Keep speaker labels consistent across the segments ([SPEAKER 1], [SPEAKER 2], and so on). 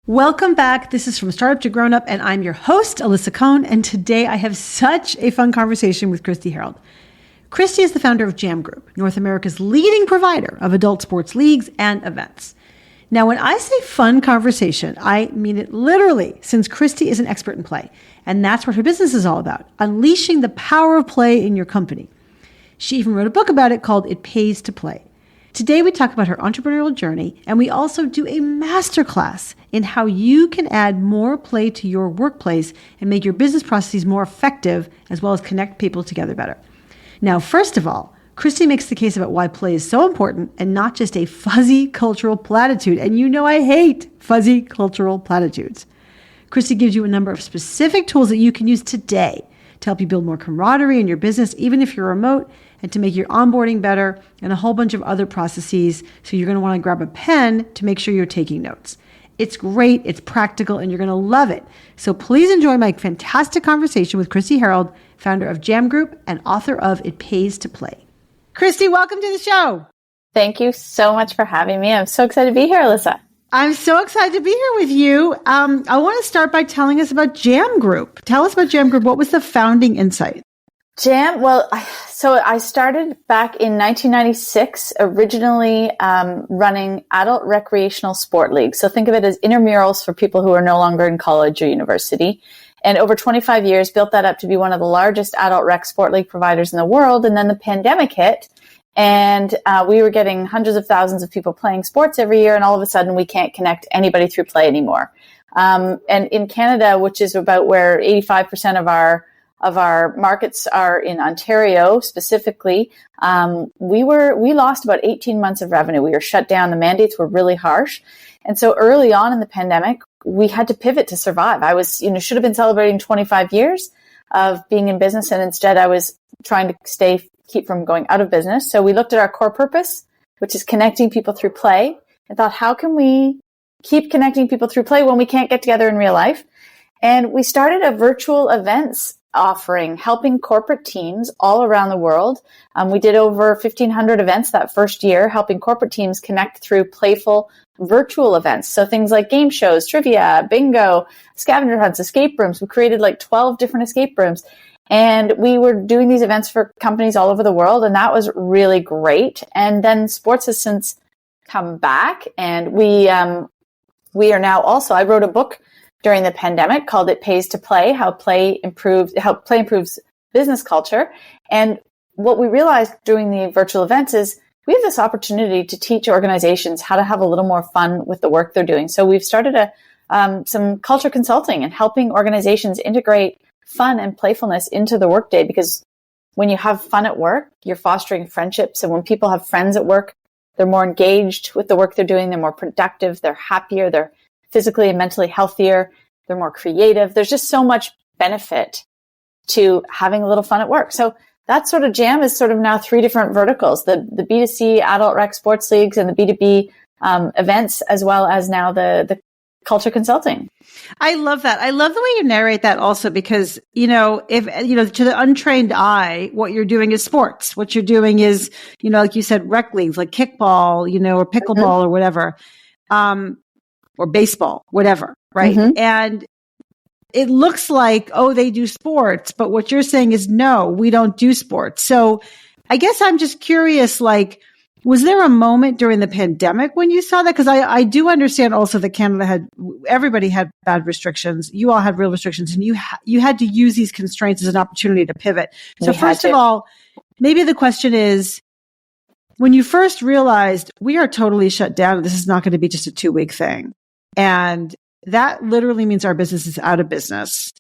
[SPEAKER 1] Welcome back. This is From Startup to Grown Up, and I'm your host, Alyssa Cohn. And today I have such a fun conversation with Kristi Herold. Kristi is the founder of Jam Group, North America's leading provider of adult sports leagues and events. Now, when I say fun conversation, I mean it literally, since Kristi is an expert in play. And that's what her business is all about, unleashing the power of play in your company. She even wrote a book about it called It Pays to Play. Today, we talk about her entrepreneurial journey, and we also do a masterclass in how you can add more play to your workplace and make your business processes more effective, as well as connect people together better. Now, first of all, Kristi makes the case about why play is so important and not just a fuzzy cultural platitude. And you know I hate fuzzy cultural platitudes. Kristi gives you a number of specific tools that you can use today to help you build more camaraderie in your business, even if you're remote, and to make your onboarding better, and a whole bunch of other processes. So you're going to want to grab a pen to make sure you're taking notes. It's great, it's practical, and you're going to love it. So please enjoy my fantastic conversation with Kristi Herold, founder of Jam Group and author of It Pays to Play. Kristi, welcome to the show.
[SPEAKER 2] Thank you so much for having me. I'm so excited to be here, Alyssa.
[SPEAKER 1] I'm so excited to be here with you. I want to start by telling us about Jam Group. Tell us about Jam Group. What was the founding insight?
[SPEAKER 2] So I started back in 1996, originally running adult recreational sport leagues. So think of it as intramurals for people who are no longer in college or university. And over 25 years, built that up to be one of the largest adult rec sport league providers in the world. And then the pandemic hit, and we were getting hundreds of thousands of people playing sports every year. And all of a sudden, we can't connect anybody through play anymore. And in Canada, which is about where 85% of our markets are in Ontario specifically, we lost about 18 months of revenue. We were shut down. The mandates were really harsh. And so early on in the pandemic, we had to pivot to survive. I was, should have been celebrating 25 years of being in business. And instead I was trying to keep from going out of business. So we looked at our core purpose, which is connecting people through play, and thought, how can we keep connecting people through play when we can't get together in real life? And we started a virtual events offering, helping corporate teams all around the world. We did over 1,500 events that first year, helping corporate teams connect through playful virtual events. So things like game shows, trivia, bingo, scavenger hunts, escape rooms. We created like 12 different escape rooms. And we were doing these events for companies all over the world. And that was really great. And then sports has since come back. And we are now also, I wrote a book during the pandemic called It Pays to Play, how play improves business culture. And what we realized doing the virtual events is we have this opportunity to teach organizations how to have a little more fun with the work they're doing. So we've started some culture consulting and helping organizations integrate fun and playfulness into the workday, because when you have fun at work, you're fostering friendships. And when people have friends at work, they're more engaged with the work they're doing. They're more productive. They're happier. They're physically and mentally healthier. They're more creative. There's just so much benefit to having a little fun at work. So that sort of Jam is sort of now three different verticals, the B2C adult rec sports leagues and the B2B events, as well as now the culture consulting.
[SPEAKER 1] I love that. I love the way you narrate that also, because, if, to the untrained eye, what you're doing is sports. What you're doing is, like you said, rec leagues, like kickball, or pickleball or whatever, or baseball, whatever. Right. Mm-hmm. And it looks like, they do sports, but what you're saying is, no, we don't do sports. So I guess I'm just curious, was there a moment during the pandemic when you saw that? Because I do understand also that Canada everybody had bad restrictions. You all had real restrictions, and you had to use these constraints as an opportunity to pivot. So first of all, maybe the question is, when you first realized we are totally shut down, this is not going to be just a 2-week thing, and that literally means our business is out of business.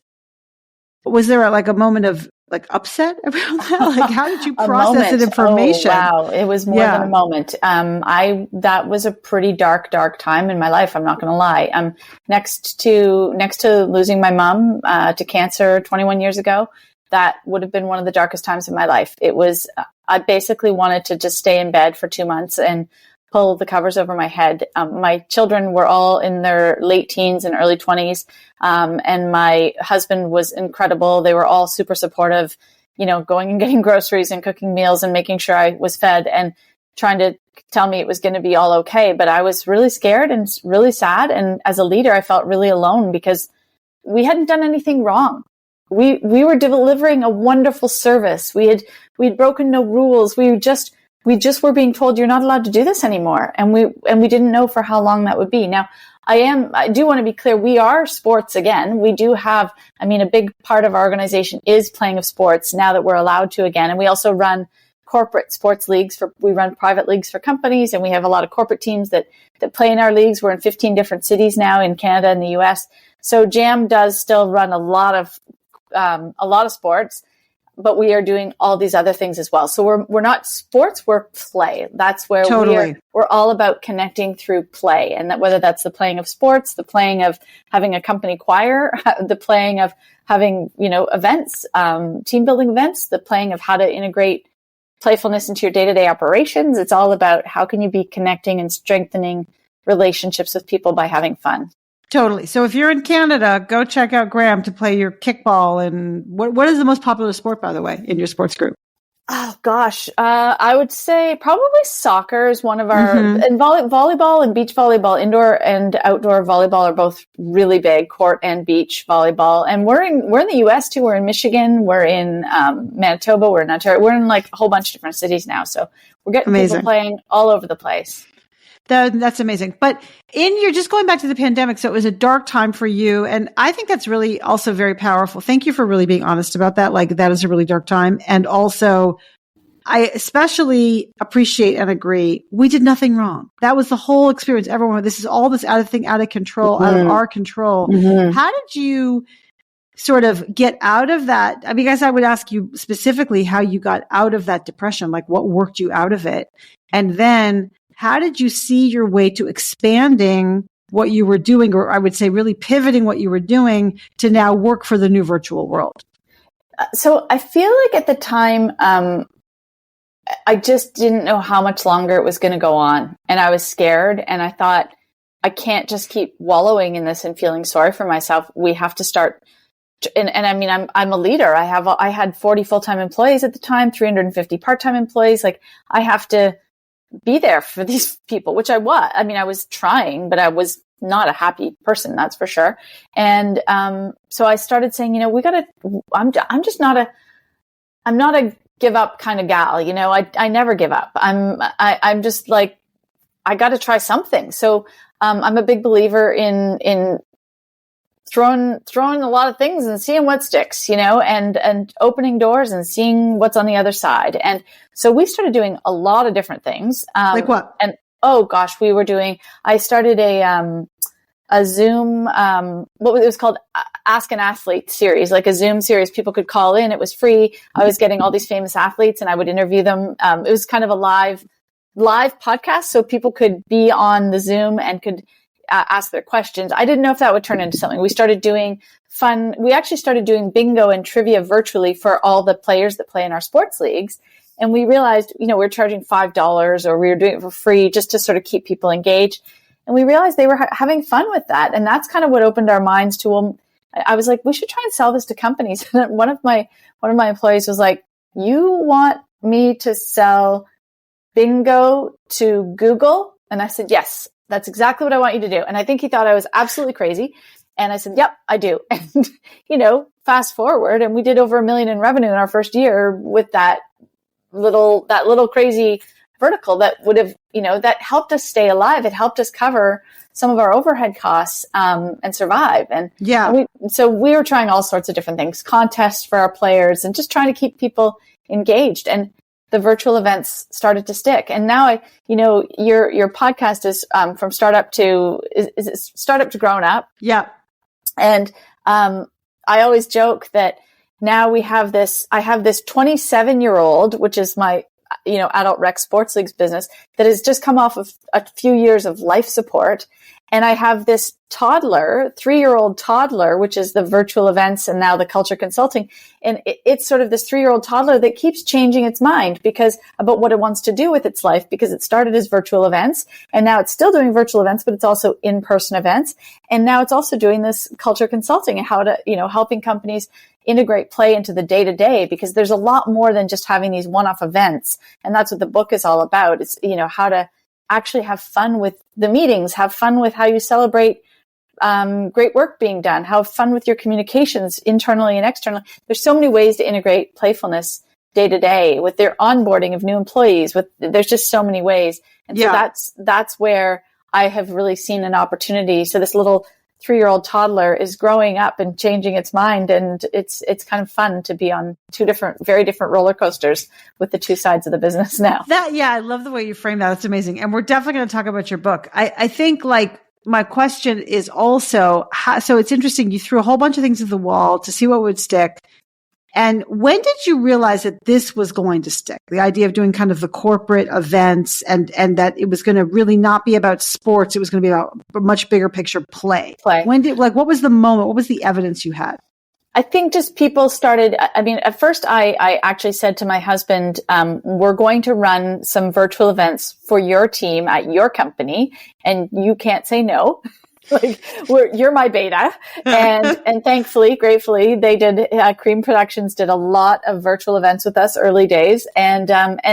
[SPEAKER 1] Was there a moment of upset around that? How did you process that information?
[SPEAKER 2] Oh, wow. It was more than a moment. That was a pretty dark time in my life. I'm not going to lie. Next to losing my mom, to cancer 21 years ago, that would have been one of the darkest times in my life. It was, I basically wanted to just stay in bed for 2 months and pull the covers over my head. My children were all in their late teens and early 20s. And my husband was incredible. They were all super supportive, going and getting groceries and cooking meals and making sure I was fed. And trying to tell me it was going to be all okay. But I was really scared and really sad. And as a leader, I felt really alone because we hadn't done anything wrong. We were delivering a wonderful service. We'd broken no rules. We just were being told you're not allowed to do this anymore. And we didn't know for how long that would be. Now, I do want to be clear. We are sports again. We do have, a big part of our organization is playing of sports now that we're allowed to again. And we also run corporate sports leagues we run private leagues for companies, and we have a lot of corporate teams that play in our leagues. We're in 15 different cities now in Canada and the US. So Jam does still run a lot of sports, but we are doing all these other things as well. So we're not sports, we're play. That's where
[SPEAKER 1] Totally.
[SPEAKER 2] we're all about connecting through play. And that whether that's the playing of sports, the playing of having a company choir, the playing of having, events, team building events, the playing of how to integrate playfulness into your day-to-day operations. It's all about how can you be connecting and strengthening relationships with people by having fun.
[SPEAKER 1] Totally. So if you're in Canada, go check out Graham to play your kickball. And what is the most popular sport, by the way, in your sports group?
[SPEAKER 2] Oh gosh, I would say probably soccer is one of our, and volleyball and beach volleyball, indoor and outdoor volleyball are both really big, court and beach volleyball. And we're in the US too. We're in Michigan, we're in Manitoba, we're in Ontario, we're in like a whole bunch of different cities now. So we're getting people playing all over the place.
[SPEAKER 1] That's amazing. But just going back to the pandemic, so it was a dark time for you. And I think that's really also very powerful. Thank you for really being honest about that. Like that is a really dark time. And also I especially appreciate and agree. We did nothing wrong. That was the whole experience. Everyone, this is all this out of control, out of our control. How did you sort of get out of that? I guess I would ask you specifically how you got out of that depression, like what worked you out of it? And then how did you see your way to expanding what you were doing, or I would say really pivoting what you were doing to now work for the new virtual world?
[SPEAKER 2] So I feel like at the time, I just didn't know how much longer it was going to go on. And I was scared. And I thought, I can't just keep wallowing in this and feeling sorry for myself. We have to start. I'm a leader. I had 40 full-time employees at the time, 350 part-time employees. Like I have to be there for these people, which I was. I was trying, but I was not a happy person, that's for sure. And so I started saying, I'm not a give up kind of gal. I never give up. I'm just like, I got to try something. So I'm a big believer in throwing a lot of things and seeing what sticks, and opening doors and seeing what's on the other side. And so we started doing a lot of different things.
[SPEAKER 1] Like what?
[SPEAKER 2] And oh gosh, I started a Zoom, what it was called Ask an Athlete series, like a Zoom series. People could call in. It was free. I was getting all these famous athletes and I would interview them. It was kind of a live podcast. So people could be on the Zoom and could ask their questions. I didn't know if that would turn into something. We started doing fun. We actually started doing bingo and trivia virtually for all the players that play in our sports leagues. And we realized, we're charging $5 or we were doing it for free just to sort of keep people engaged. And we realized they were having fun with that. And that's kind of what opened our minds to them. I was like, we should try and sell this to companies. And one of my employees was like, you want me to sell bingo to Google? And I said, yes, that's exactly what I want you to do. And I think he thought I was absolutely crazy. And I said, yep, I do. And, fast forward, and we did over $1 million in revenue in our first year with that little crazy vertical that would have, that helped us stay alive. It helped us cover some of our overhead costs and survive. And so we were trying all sorts of different things, contests for our players, and just trying to keep people engaged. And the virtual events started to stick. And now your podcast is from startup to is it startup to grown up?
[SPEAKER 1] Yeah.
[SPEAKER 2] And I always joke that now I have this 27-year-old, which is my adult rec sports leagues business, that has just come off of a few years of life support. And I have this toddler, 3-year-old toddler, which is the virtual events and now the culture consulting. And it's sort of this 3-year-old toddler that keeps changing its mind because about what it wants to do with its life, because it started as virtual events and now it's still doing virtual events, but it's also in-person events. And now it's also doing this culture consulting and how to, helping companies integrate play into the day-to-day, because there's a lot more than just having these one-off events. And that's what the book is all about. It's, how to actually have fun with the meetings, have fun with how you celebrate great work being done, have fun with your communications internally and externally. There's so many ways to integrate playfulness day to day with their onboarding of new employees. There's just so many ways. And so that's where I have really seen an opportunity. So this little 3-year-old toddler is growing up and changing its mind. And it's kind of fun to be on very different roller coasters with the two sides of the business now.
[SPEAKER 1] I love the way you frame that. That's amazing. And we're definitely going to talk about your book. I think my question is also, so it's interesting. You threw a whole bunch of things at the wall to see what would stick. And when did you realize that this was going to stick? The idea of doing kind of the corporate events and that it was going to really not be about sports. It was going to be about a much bigger picture play. What was the moment? What was the evidence you had?
[SPEAKER 2] I think just people started, at first I actually said to my husband, we're going to run some virtual events for your team at your company and you can't say no. You're my beta. And thankfully, gratefully, they did, Cream Productions did a lot of virtual events with us early days and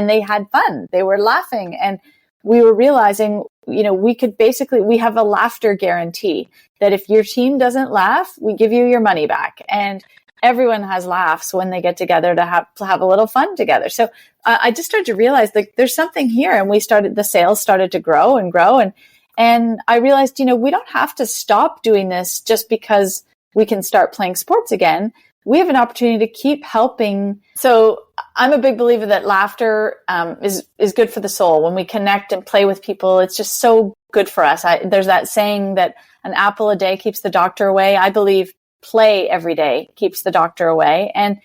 [SPEAKER 2] they had fun. They were laughing and we were realizing, we have a laughter guarantee that if your team doesn't laugh, we give you your money back. And everyone has laughs when they get together to have a little fun together. So I just started to realize there's something here. And the sales started to grow and grow. And I realized, we don't have to stop doing this just because we can start playing sports again. We have an opportunity to keep helping. So I'm a big believer that laughter is good for the soul. When we connect and play with people, it's just so good for us. There's that saying that an apple a day keeps the doctor away. I believe play every day keeps the doctor away. And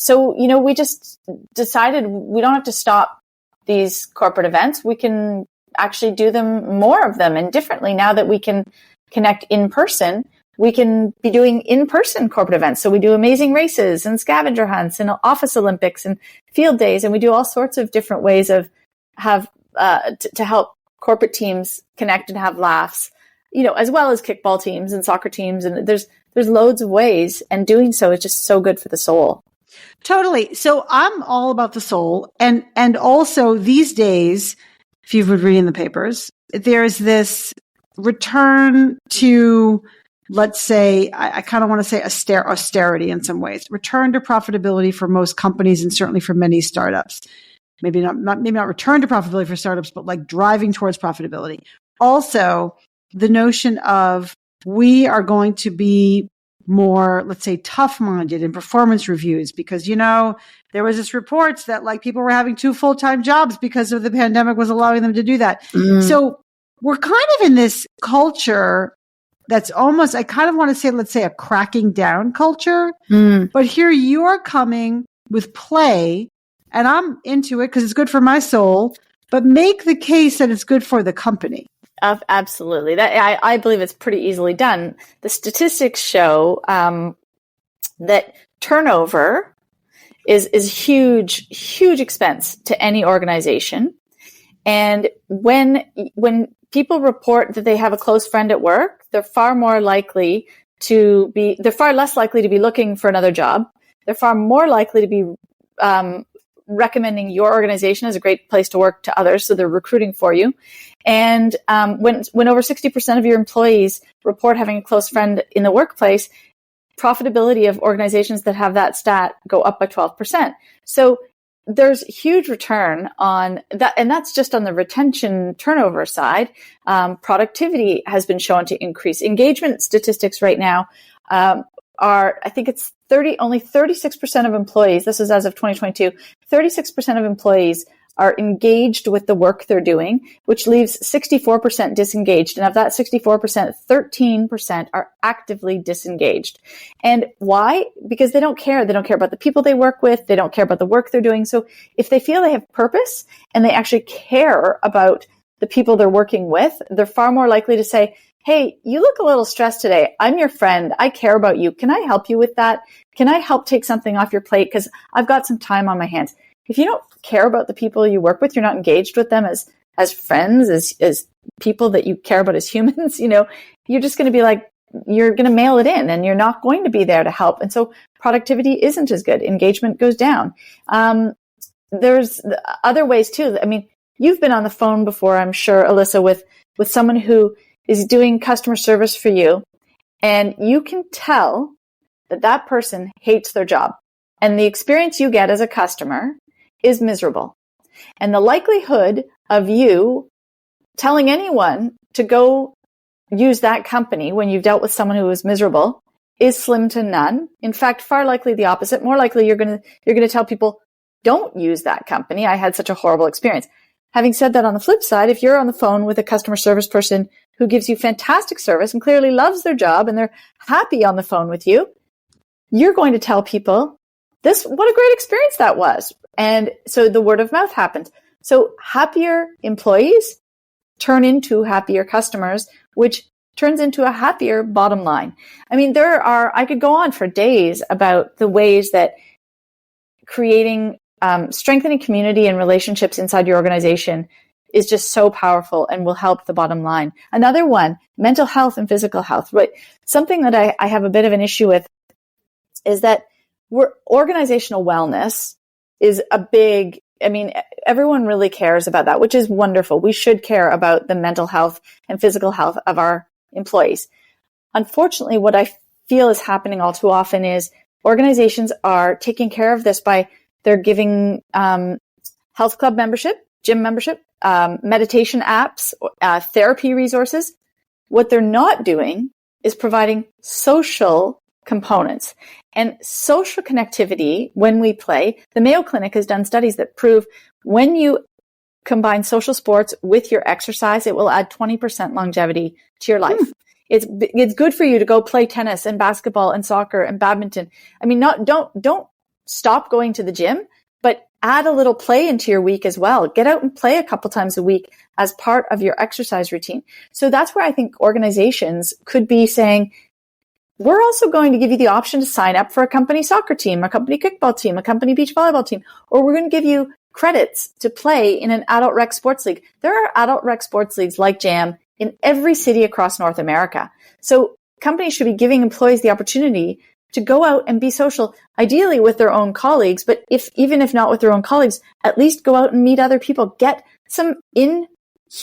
[SPEAKER 2] so we just decided we don't have to stop these corporate events. We can actually do more of them and differently now that we can connect in person. We can be doing in-person corporate events. So we do amazing races and scavenger hunts and office Olympics and field days. And we do all sorts of different ways to help corporate teams connect and have laughs, as well as kickball teams and soccer teams. And there's loads of ways, and doing so is just so good for the soul.
[SPEAKER 1] Totally. So I'm all about the soul. And also these days, if you've been reading the papers, there's this return to, let's say, I kind of want to say austerity in some ways, return to profitability for most companies and certainly for many startups. Maybe not return to profitability for startups, but driving towards profitability. Also, the notion of we are going to be more, let's say, tough-minded in performance reviews because, there was this reports that people were having 2 full-time jobs because of the pandemic was allowing them to do that. So we're kind of in this culture that's almost, I kind of want to say, let's say a cracking down culture. But here you are coming with play and I'm into it because it's good for my soul, but make the case that it's good for the company.
[SPEAKER 2] Absolutely. I believe it's pretty easily done. The statistics show that turnover is huge expense to any organization. And when people report that they have a close friend at work, they're far less likely to be looking for another job. They're far more likely to be recommending your organization as a great place to work to others, so they're recruiting for you. And when over 60% of your employees report having a close friend in the workplace, profitability of organizations that have that stat go up by 12%. So there's huge return on that, and that's just on the retention turnover side. Productivity has been shown to increase. Engagement statistics right now are, I think it's only 36% of employees, this is as of 2022, 36% of employees are engaged with the work they're doing, which leaves 64% disengaged. And of that 64%, 13% are actively disengaged. And why? Because they don't care. They don't care about the people they work with. They don't care about the work they're doing. So if they feel they have purpose and they actually care about the people they're working with, they're far more likely to say, hey, you look a little stressed today. I'm your friend. I care about you. Can I help you with that? Can I help take something off your plate? Because I've got some time on my hands. If you don't care about the people you work with, you're not engaged with them as friends, as people that you care about as humans, you're just going to be like, you're going to mail it in and you're not going to be there to help. And so productivity isn't as good. Engagement goes down. There's other ways too. I mean, you've been on the phone before, I'm sure, Alyssa, with someone who is doing customer service for you, and you can tell that person hates their job. And the experience you get as a customer is miserable. And the likelihood of you telling anyone to go use that company when you've dealt with someone who is miserable is slim to none. In fact, far likely the opposite. More likely you're going to tell people, don't use that company. I had such a horrible experience. Having said that, on the flip side, if you're on the phone with a customer service person who gives you fantastic service and clearly loves their job and they're happy on the phone with you, you're going to tell people what a great experience that was. And so the word of mouth happens. So happier employees turn into happier customers, which turns into a happier bottom line. I mean, I could go on for days about the ways that creating, strengthening community and relationships inside your organization is just so powerful and will help the bottom line. Another one, mental health and physical health. Right? Something that I have a bit of an issue with is that organizational wellness is everyone really cares about that, which is wonderful. We should care about the mental health and physical health of our employees. Unfortunately, what I feel is happening all too often is organizations are taking care of this by they're giving health club membership, gym membership, meditation apps, therapy resources. What they're not doing is providing social components. And social connectivity, when we play, the Mayo Clinic has done studies that prove when you combine social sports with your exercise, it will add 20% longevity to your life. It's good for you to go play tennis and basketball and soccer and badminton. I mean, don't stop going to the gym, but add a little play into your week as well. Get out and play a couple times a week as part of your exercise routine. So that's where I think organizations could be saying, we're also going to give you the option to sign up for a company soccer team, a company kickball team, a company beach volleyball team, or we're going to give you credits to play in an adult rec sports league. There are adult rec sports leagues like JAM in every city across North America. So companies should be giving employees the opportunity to go out and be social, ideally with their own colleagues, but even if not with their own colleagues, at least go out and meet other people, get some in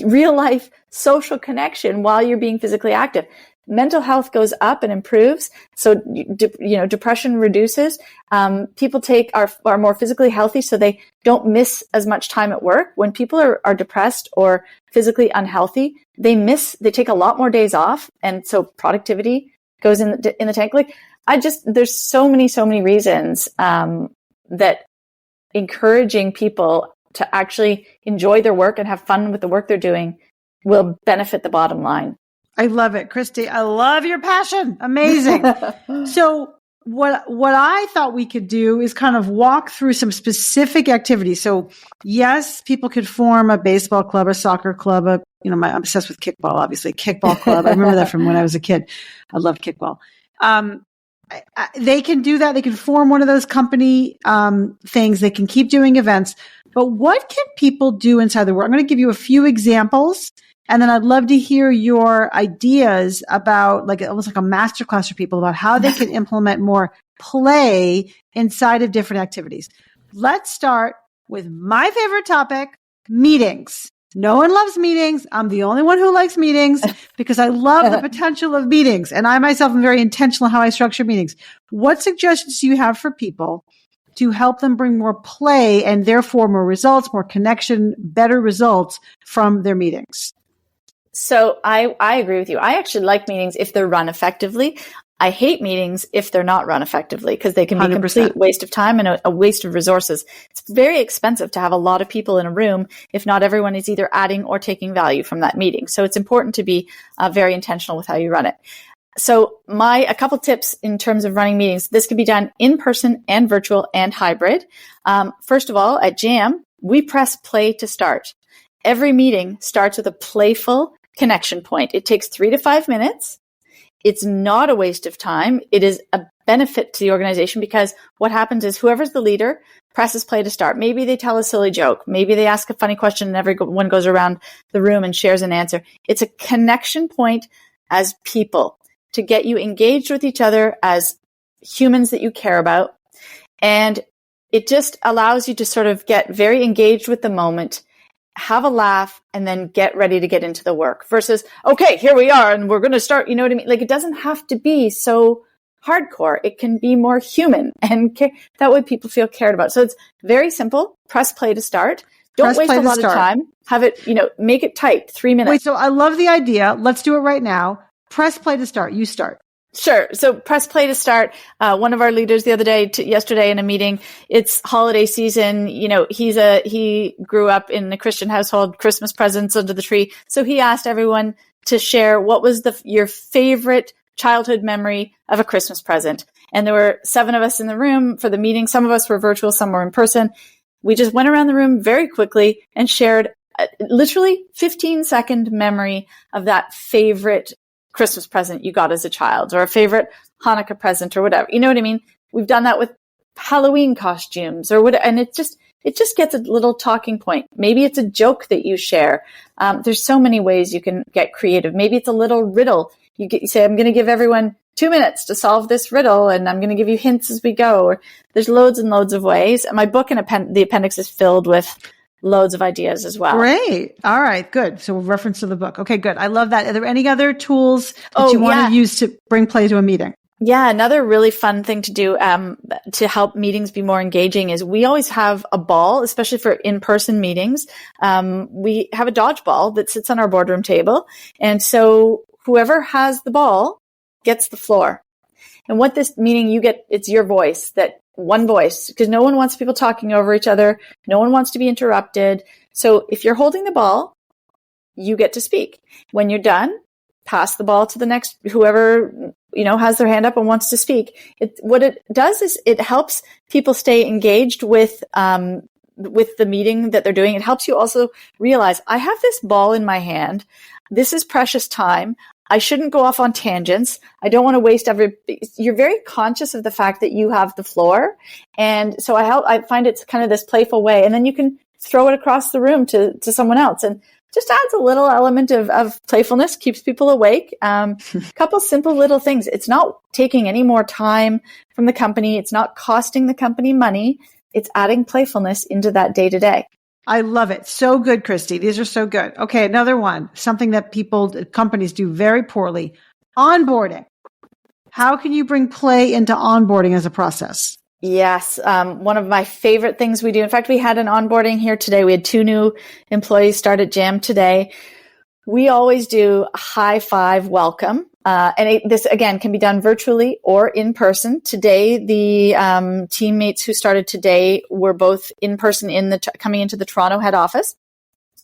[SPEAKER 2] real life social connection while you're being physically active. Mental health goes up and improves. So, depression reduces. People are more physically healthy, so they don't miss as much time at work. When people are depressed or physically unhealthy, they take a lot more days off. And so productivity goes in the tank. Like, there's so many reasons, that encouraging people to actually enjoy their work and have fun with the work they're doing will benefit the bottom line.
[SPEAKER 1] I love it, Kristi. I love your passion. Amazing. So what I thought we could do is kind of walk through some specific activities. So yes, people could form a baseball club, a soccer club, I'm obsessed with kickball, obviously, kickball club. I remember that from when I was a kid. I loved kickball. They can do that. They can form one of those company things. They can keep doing events. But what can people do inside the work? I'm going to give you a few examples. And then I'd love to hear your ideas about almost like a masterclass for people about how they can implement more play inside of different activities. Let's start with my favorite topic, meetings. No one loves meetings. I'm the only one who likes meetings because I love the potential of meetings. And I myself am very intentional how I structure meetings. What suggestions do you have for people to help them bring more play and therefore more results, more connection, better results from their meetings?
[SPEAKER 2] So I agree with you. I actually like meetings if they're run effectively. I hate meetings if they're not run effectively because they can be 100%. A complete waste of time and a waste of resources. It's very expensive to have a lot of people in a room if not everyone is either adding or taking value from that meeting. So it's important to be very intentional with how you run it. So a couple tips in terms of running meetings. This can be done in person and virtual and hybrid. First of all, at JAM, we press play to start. Every meeting starts with a playful connection point. It takes 3 to 5 minutes. It's not a waste of time. It is a benefit to the organization because what happens is whoever's the leader presses play to start. Maybe they tell a silly joke. Maybe they ask a funny question and everyone goes around the room and shares an answer. It's a connection point as people to get you engaged with each other as humans that you care about. And it just allows you to sort of get very engaged with the moment, have a laugh, and then get ready to get into the work versus, okay, here we are and we're going to start, you know what I mean? Like, it doesn't have to be so hardcore. It can be more human, and that way people feel cared about. So it's very simple. Press play to start. Don't waste a lot of time. Have it, make it tight, 3 minutes.
[SPEAKER 1] Wait, so I love the idea. Let's do it right now. Press play to start. You start.
[SPEAKER 2] Sure. So press play to start. One of our leaders the other day, yesterday in a meeting, it's holiday season. He grew up in a Christian household, Christmas presents under the tree. So he asked everyone to share what was your favorite childhood memory of a Christmas present. And there were 7 of us in the room for the meeting. Some of us were virtual, some were in person. We just went around the room very quickly and shared literally 15-second memory of that favorite Christmas present you got as a child, or a favorite Hanukkah present, or whatever. You know what I mean? We've done that with Halloween costumes or whatever, and it just gets a little talking point. Maybe it's a joke that you share. There's so many ways you can get creative. Maybe it's a little riddle. You say, I'm going to give everyone 2 minutes to solve this riddle, and I'm going to give you hints as we go. Or there's loads and loads of ways. And my book and the appendix is filled with loads of ideas as well.
[SPEAKER 1] Great. All right. Good. So reference to the book. Okay, good. I love that. Are there any other tools that you want to use to bring play to a meeting?
[SPEAKER 2] Yeah. Another really fun thing to do to help meetings be more engaging is we always have a ball, especially for in-person meetings. We have a dodgeball that sits on our boardroom table. And so whoever has the ball gets the floor. And what this meaning it's your voice, that one voice, because no one wants people talking over each other. No one wants to be interrupted. So if you're holding the ball, you get to speak. When you're done, pass the ball to the next, whoever, has their hand up and wants to speak. What it does is it helps people stay engaged with the meeting that they're doing. It helps you also realize, I have this ball in my hand. This is precious time. I shouldn't go off on tangents. I don't want to waste you're very conscious of the fact that you have the floor. And so I find it's kind of this playful way. And then you can throw it across the room to someone else, and just adds a little element of playfulness, keeps people awake. Couple simple little things. It's not taking any more time from the company. It's not costing the company money. It's adding playfulness into that day to day.
[SPEAKER 1] I love it. So good, Kristi. These are so good. Okay, another one. Something that companies do very poorly. Onboarding. How can you bring play into onboarding as a process?
[SPEAKER 2] Yes. One of my favorite things we do. In fact, we had an onboarding here today. We had 2 new employees start at Jam today. We always do a high five welcome. This again can be done virtually or in person. Today, the teammates who started today were both in person coming into the Toronto head office.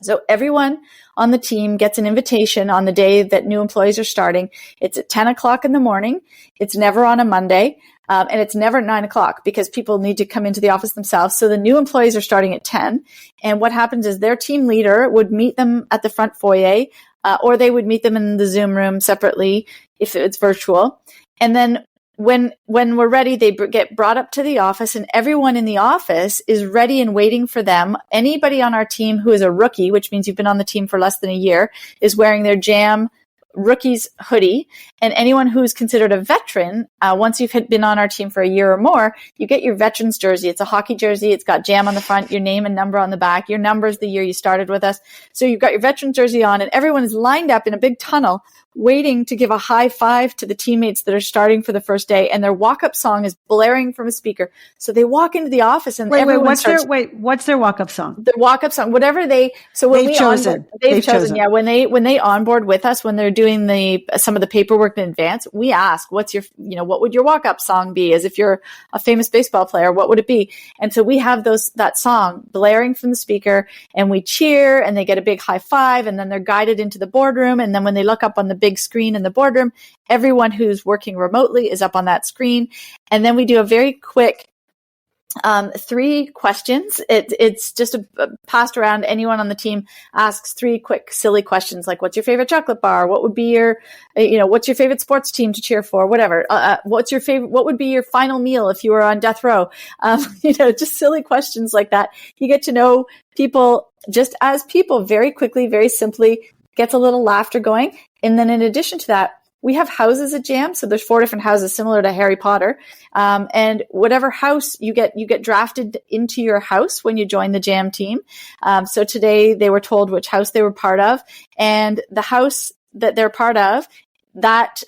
[SPEAKER 2] So everyone on the team gets an invitation on the day that new employees are starting. It's at 10 o'clock in the morning. It's never on a Monday. And it's never at 9 o'clock because people need to come into the office themselves. So the new employees are starting at 10. And what happens is their team leader would meet them at the front foyer, or they would meet them in the Zoom room separately if it's virtual. And then when we're ready, they get brought up to the office, and everyone in the office is ready and waiting for them. Anybody on our team who is a rookie, which means you've been on the team for less than a year, is wearing their Jam rookie's hoodie. And anyone who's considered a veteran, once you've been on our team for a year or more, you get your veteran's jersey. It's a hockey jersey. It's got Jam on the front, your name and number on the back. Your number is the year you started with us. So you've got your veteran jersey on, and everyone is lined up in a big tunnel waiting to give a high five to the teammates that are starting for the first day, and their walk-up song is blaring from a speaker. So they walk into the office, and what's their
[SPEAKER 1] walk-up song?
[SPEAKER 2] The walk-up song, whatever they've chosen. Yeah, when they onboard with us, when they're doing some of the paperwork in advance, we ask, what would your walk-up song be? As if you're a famous baseball player, what would it be? And so we have that song blaring from the speaker, and we cheer, and they get a big high five, and then they're guided into the boardroom. And then when they look up on the big screen in the boardroom, everyone who's working remotely is up on that screen. And then we do a very quick 3 questions. It's just passed around. Anyone on the team asks 3 quick, silly questions like, what's your favorite chocolate bar? What would be your, what's your favorite sports team to cheer for? Whatever. What would be your final meal if you were on death row? Just silly questions like that. You get to know people just as people very quickly, very simply, gets a little laughter going. And then in addition to that, we have houses at Jam. So there's 4 different houses similar to Harry Potter. And whatever house you get drafted into your house when you join the Jam team. So today they were told which house they were part of, and the house that they're part of, that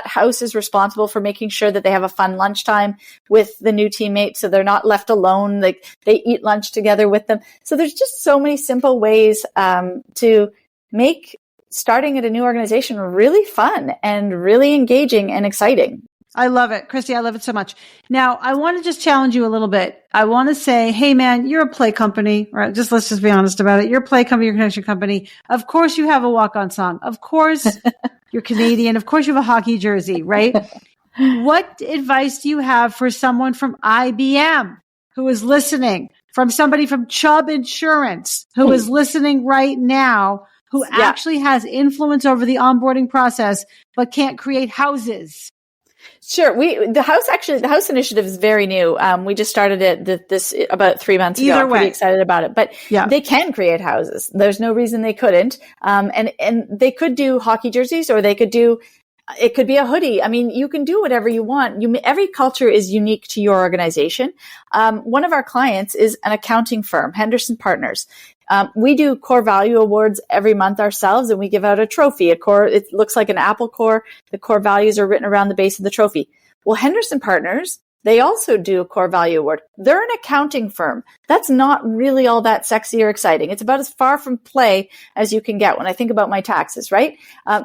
[SPEAKER 2] house is responsible for making sure that they have a fun lunchtime with the new teammates. So they're not left alone. Like, they eat lunch together with them. So there's just so many simple ways, to make starting at a new organization really fun and really engaging and exciting.
[SPEAKER 1] I love it. Kristi, I love it so much. Now, I want to just challenge you a little bit. I want to say, hey man, you're a play company, right? Let's just be honest about it. You're a play company, you're a connection company. Of course you have a walk-on song. Of course you're Canadian. Of course you have a hockey jersey, right? What advice do you have for someone from IBM who is listening, from somebody from Chubb Insurance who is listening right now, who actually has influence over the onboarding process, but can't create houses?
[SPEAKER 2] Sure. The house initiative is very new. We just started it this about 3 months ago. I'm pretty excited about it, but they can create houses. There's no reason they couldn't. And they could do hockey jerseys, or it could be a hoodie. I mean, you can do whatever you want. Every culture is unique to your organization. One of our clients is an accounting firm, Henderson Partners. We do core value awards every month ourselves, and we give out a trophy. It looks like an apple core. The core values are written around the base of the trophy. Well, Henderson Partners, they also do a core value award. They're an accounting firm. That's not really all that sexy or exciting. It's about as far from play as you can get when I think about my taxes, right?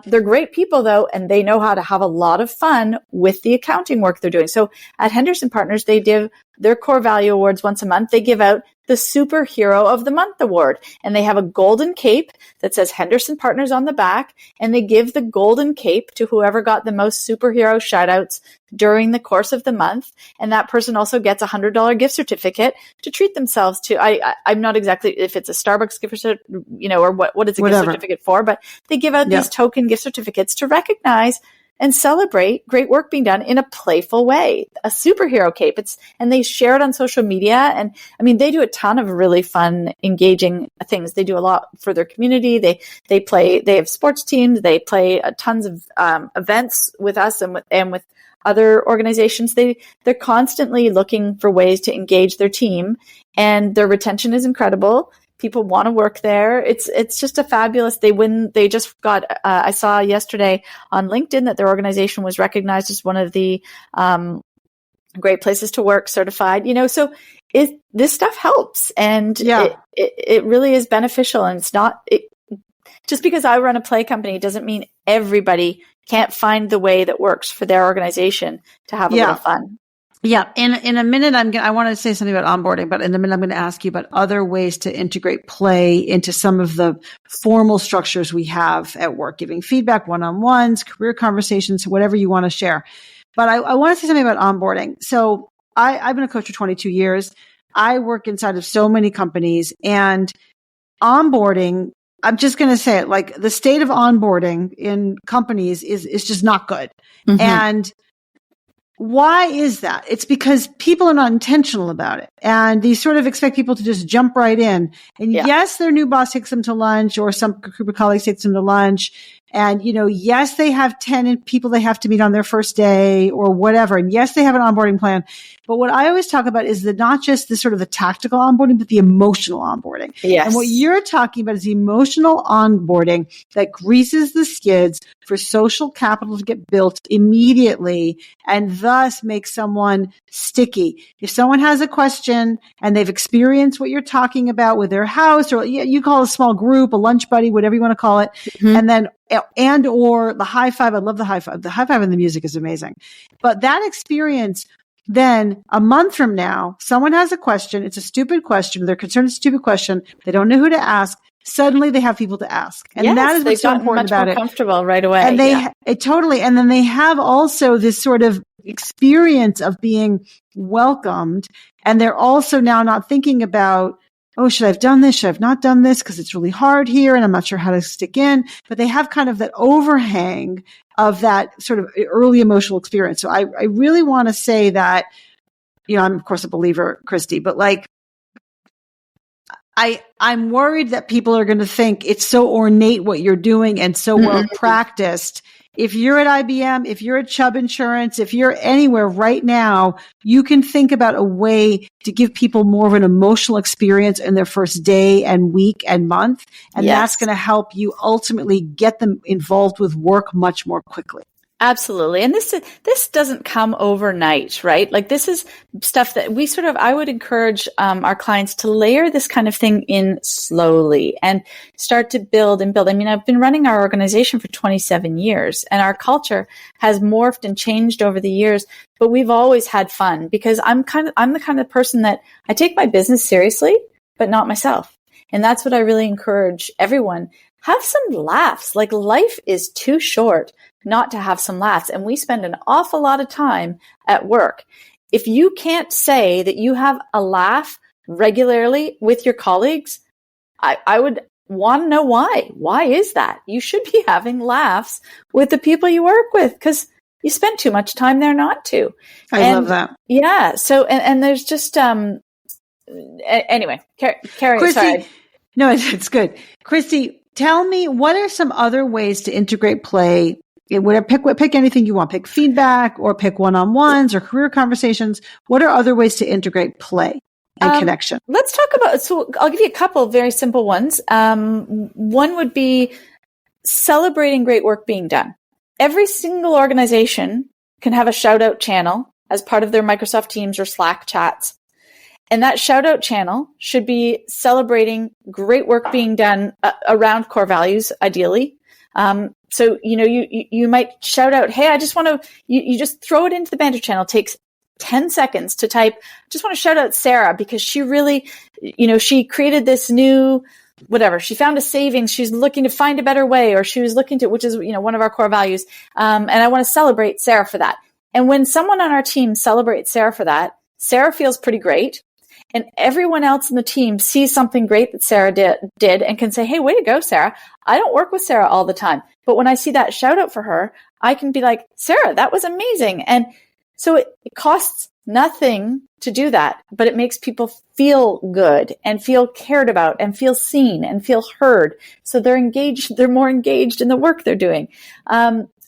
[SPEAKER 2] They're great people though, and they know how to have a lot of fun with the accounting work they're doing. So at Henderson Partners, they give their core value awards once a month. They give out the Superhero of the Month award, and they have a golden cape that says Henderson Partners on the back, and they give the golden cape to whoever got the most superhero shout outs during the course of the month. And that person also gets a $100 gift certificate to treat themselves to. I'm not exactly if it's a Starbucks gift certificate, or what is a gift certificate for, but they give out these token gift certificates to recognize and celebrate great work being done in a playful way. A superhero cape. And they share it on social media. And I mean, they do a ton of really fun, engaging things. They do a lot for their community. They have sports teams. They play tons of events with us and with other organizations. They're constantly looking for ways to engage their team, and their retention is incredible. People want to work there. It's just a fabulous. They just got. I saw yesterday on LinkedIn that their organization was recognized as one of the great places to work certified. So this stuff helps, and it really is beneficial. And it's not just because I run a play company doesn't mean everybody can't find the way that works for their organization to have a little fun.
[SPEAKER 1] Yeah. In a minute, I want to say something about onboarding, but in a minute, I'm going to ask you about other ways to integrate play into some of the formal structures we have at work, giving feedback, one-on-ones, career conversations, whatever you want to share. But I want to say something about onboarding. So I've been a coach for 22 years. I work inside of so many companies, and onboarding, I'm just going to say it, like the state of onboarding in companies is just not good. Mm-hmm. And why is that? It's because people are not intentional about it. And they sort of expect people to just jump right in. And yes, their new boss takes them to lunch, or some group of colleagues takes them to lunch. And, yes, they have 10 people they have to meet on their first day or whatever. And yes, they have an onboarding plan. But what I always talk about is not just the sort of the tactical onboarding, but the emotional onboarding. Yes. And what you're talking about is the emotional onboarding that greases the skids for social capital to get built immediately, and thus make someone sticky. If someone has a question and they've experienced what you're talking about with their house, or you call it a small group, a lunch buddy, whatever you want to call it, or the high five. I love the high five. The high five and the music is amazing. But that experience, then a month from now, someone has a question. It's a stupid question. They're concerned it's a stupid question. They don't know who to ask. Suddenly they have people to ask. And that is what's so important about it.
[SPEAKER 2] Comfortable right away.
[SPEAKER 1] And totally. And then they have also this sort of experience of being welcomed. And they're also now not thinking about, oh, should I have done this? Should I have not done this? Because it's really hard here and I'm not sure how to stick in. But they have kind of that overhang of that sort of early emotional experience. So I really want to say that, I'm of course a believer, Kristi, but like, I'm worried that people are going to think it's so ornate what you're doing and so well practiced. If you're at IBM, if you're at Chubb Insurance, if you're anywhere right now, you can think about a way to give people more of an emotional experience in their first day and week and month. And that's going to help you ultimately get them involved with work much more quickly.
[SPEAKER 2] Absolutely. And this doesn't come overnight, right? Like this is stuff that I would encourage our clients to layer this kind of thing in slowly and start to build and build. I mean, I've been running our organization for 27 years and our culture has morphed and changed over the years, but we've always had fun because I'm the kind of person that I take my business seriously, but not myself. And that's what I really encourage everyone. Have some laughs. Like life is too short not to have some laughs. And we spend an awful lot of time at work. If you can't say that you have a laugh regularly with your colleagues, I would want to know why. Why is that? You should be having laughs with the people you work with because you spend too much time there not to.
[SPEAKER 1] I love that.
[SPEAKER 2] Yeah. So, and there's just, anyway, Carrie,
[SPEAKER 1] Kristi,
[SPEAKER 2] sorry.
[SPEAKER 1] No, it's good. Kristi, tell me, what are some other ways to integrate play? Pick anything you want. Pick feedback or pick one-on-ones or career conversations. What are other ways to integrate play and connection?
[SPEAKER 2] Let's talk about, so I'll give you a couple of very simple ones. One would be celebrating great work being done. Every single organization can have a shout out channel as part of their Microsoft Teams or Slack chats. And that shout out channel should be celebrating great work being done around core values, ideally. So, you might shout out, hey, I just want to, you just throw it into the banter channel. It takes 10 seconds to type. Just want to shout out Sarah because she really, she created this new, whatever. She found a savings. She's looking to find a better way, or she was looking to, which is, one of our core values. And I want to celebrate Sarah for that. And when someone on our team celebrates Sarah for that, Sarah feels pretty great. And everyone else in the team sees something great that Sarah did and can say, hey, way to go, Sarah. I don't work with Sarah all the time. But when I see that shout out for her, I can be like, Sarah, that was amazing. And so it costs nothing to do that, but it makes people feel good and feel cared about and feel seen and feel heard. So they're engaged, they're more engaged in the work they're doing.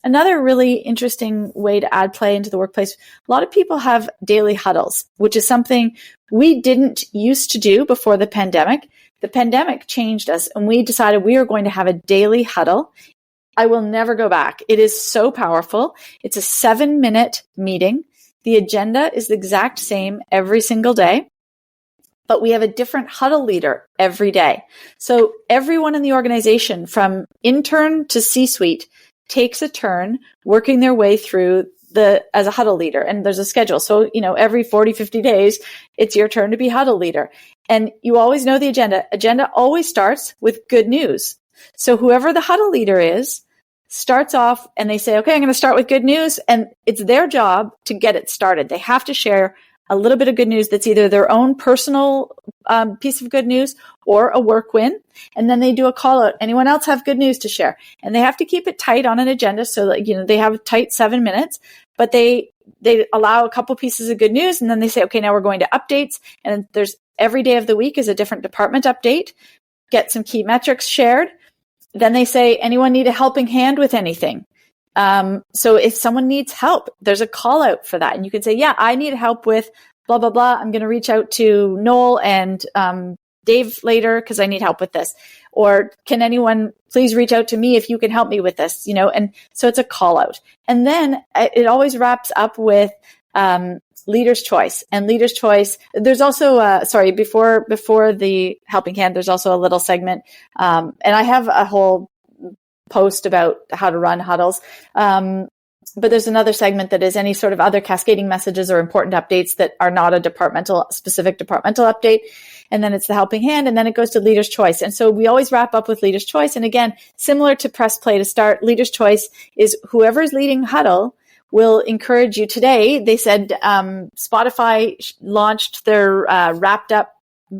[SPEAKER 2] Another really interesting way to add play into the workplace, a lot of people have daily huddles, which is something we didn't used to do before the pandemic. The pandemic changed us and we decided we were going to have a daily huddle. I will never go back. It is so powerful. It's a 7-minute meeting. The agenda is the exact same every single day, but we have a different huddle leader every day. So everyone in the organization from intern to C-suite takes a turn working their way through as a huddle leader. And there's a schedule. So, every 40, 50 days, it's your turn to be huddle leader. And you always know the agenda. Agenda always starts with good news. So whoever the huddle leader is starts off and they say, okay, I'm going to start with good news. And it's their job to get it started. They have to share a little bit of good news that's either their own personal piece of good news or a work win. And then they do a call out. Anyone else have good news to share? And they have to keep it tight on an agenda. So that, they have a tight 7 minutes, but they allow a couple pieces of good news. And then they say, okay, now we're going to updates. And there's every day of the week is a different department update, get some key metrics shared. Then they say, anyone need a helping hand with anything? So if someone needs help, there's a call out for that. And you can say, yeah, I need help with blah, blah, blah. I'm going to reach out to Noel and Dave later because I need help with this. Or can anyone please reach out to me if you can help me with this? And so it's a call out. And then it always wraps up with leader's choice. And leader's choice, there's also, before the helping hand, there's also a little segment. And I have a whole post about how to run huddles. But there's another segment that is any sort of other cascading messages or important updates that are not a specific departmental update. And then it's the helping hand, and then it goes to leader's choice. And so we always wrap up with leader's choice. And again, similar to press play to start, leader's choice is whoever's leading huddle will encourage you today. They said Spotify launched their wrapped up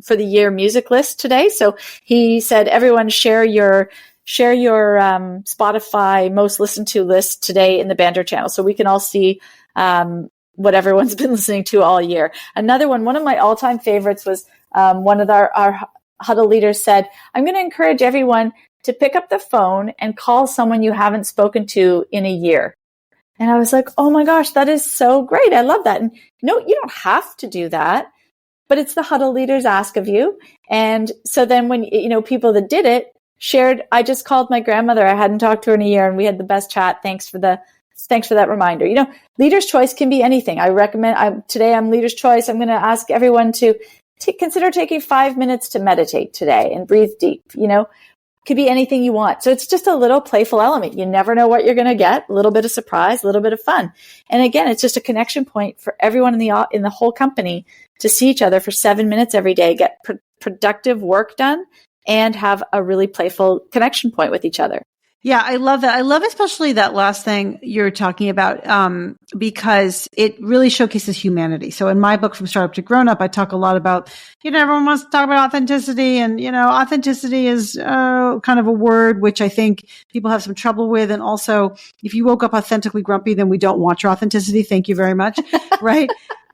[SPEAKER 2] for the year music list today. So he said, everyone share your Spotify most listened to list today in the Banter channel, so we can all see what everyone's been listening to all year. Another one of my all-time favorites was one of our huddle leaders said, I'm going to encourage everyone to pick up the phone and call someone you haven't spoken to in a year. And I was like, oh my gosh, that is so great. I love that. And no, you don't have to do that, but it's the huddle leader's ask of you. And so then when, people that did it shared, I just called my grandmother. I hadn't talked to her in a year and we had the best chat. Thanks for that reminder. Leader's choice can be anything. I recommend, today I'm leader's choice. I'm going to ask everyone to consider taking 5 minutes to meditate today and breathe deep. Could be anything you want. So it's just a little playful element. You never know what you're going to get. A little bit of surprise, a little bit of fun. And again, it's just a connection point for everyone in the whole company to see each other for 7 minutes every day, get productive work done, and have a really playful connection point with each other.
[SPEAKER 1] Yeah, I love that. I love especially that last thing you're talking about, because it really showcases humanity. So in my book, From Startup to Grown Up, I talk a lot about, everyone wants to talk about authenticity, and, authenticity is kind of a word which I think people have some trouble with. And also, if you woke up authentically grumpy, then we don't want your authenticity. Thank you very much. Right.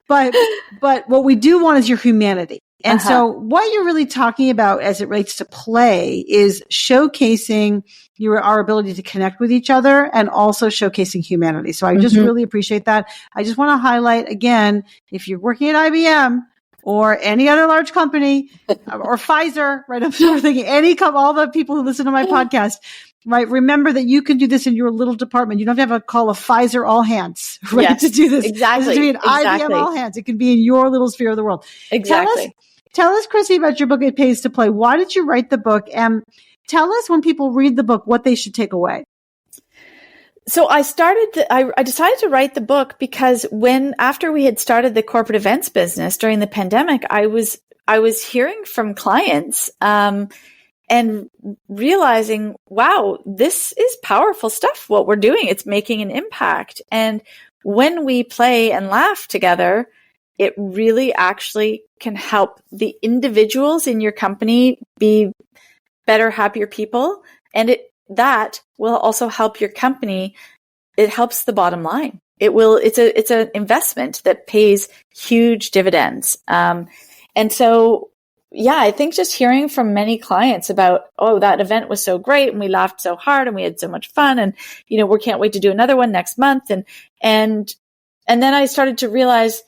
[SPEAKER 1] But what we do want is your humanity. And so what you're really talking about as it relates to play is showcasing our ability to connect with each other and also showcasing humanity. So I just really appreciate that. I just want to highlight again, if you're working at IBM or any other large company or Pfizer, right? I'm thinking all the people who listen to my podcast, right? Remember that you can do this in your little department. You don't have to call a Pfizer all hands, right?
[SPEAKER 2] Yes,
[SPEAKER 1] to do this.
[SPEAKER 2] Exactly.
[SPEAKER 1] This is to be an IBM all hands. It can be in your little sphere of the world.
[SPEAKER 2] Exactly.
[SPEAKER 1] Tell us, Kristi, about your book, It Pays to Play. Why did you write the book? And tell us, when people read the book, what they should take away.
[SPEAKER 2] So I decided to write the book because after we had started the corporate events business during the pandemic, I was hearing from clients, and realizing, wow, this is powerful stuff. What we're doing, it's making an impact. And when we play and laugh together, it really actually can help the individuals in your company be better, happier people. And that will also help your company. It helps the bottom line. It's an investment that pays huge dividends. And so, yeah, I think just hearing from many clients about, oh, that event was so great and we laughed so hard and we had so much fun, and, we can't wait to do another one next month. And then I started to realize,